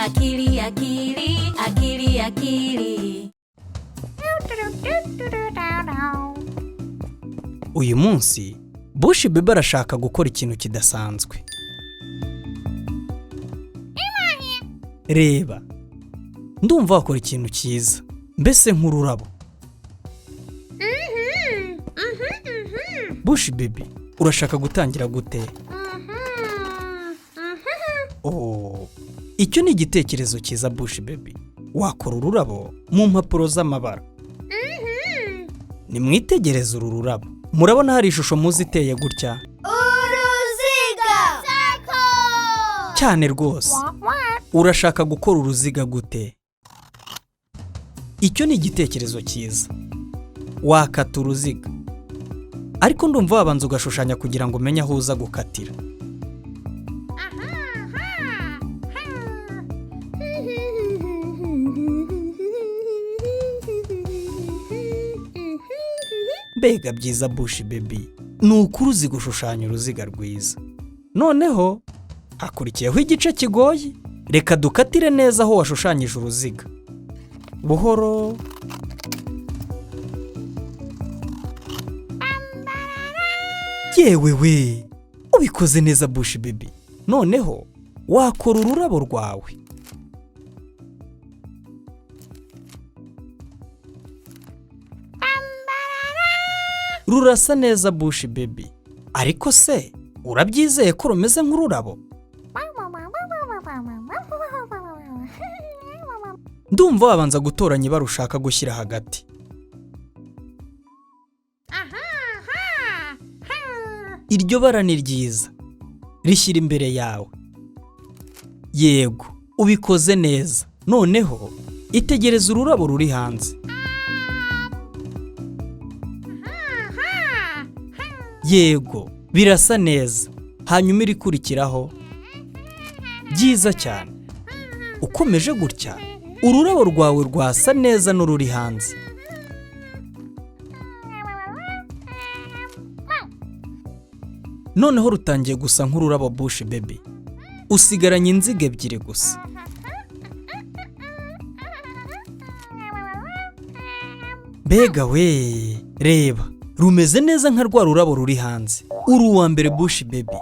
akili akili akili akili. Uyu munsi Bush Baby arashaka gukora ikintu kidasanzwe. Reba, ndumva wakora ikintu cyiza, mbese nk'ururabo. Bush Baby, urashaka gutangira gute? Icyo ni igitekerezo cyiza Bush Baby. Wakora ururabo mu mpapuro z'amabara. Nimwitegereze uru rurabo. Murabona hari ishusho muzi iteye gutya? Uruziga! Cyane rwose. Urashaka gukora uruziga gute? Icyo ni igitekerezo cyiza. Wakata uruziga. Ariko ndumva wabanza ugashushanya kugira ngo umenye aho uza gukatira. Mbega byiza Bush Baby, ni ukuri uzi gushushanya uruziga rwiza. Noneho hakurikiyeho igice kigoye. Reka dukatire neza aho washushanyije uruziga. Buhoro. Yewe we, ubikoze neza Bush Baby. Noneho wakora ururabo rwawe. Rurasa neza Bush Baby. Ariko se, urabyizeye ko rumeze nk'ururabo? Ndumva wabanza gutoranya ibara ushaka gushyira hagati. Iryo bara ni ryiza. Rishyira imbere yawe. Yego, ubikoze neza. Noneho, itegereze ururabo ruri hanze. Yego, birasa neza. Hanyuma irikurikiraho. Byiza cyane. Ukomeje gutya, ururabo rwawe rwasa neza n'ururi hanze. Noneho rutangiye gusa nk'ururabo Bush Baby. Usigaranye inziga ebyiri gusa. Mbega we, reba, rumeze neza nka rwa rurabo ruri hanze. Uri uwa mbere Bush Baby.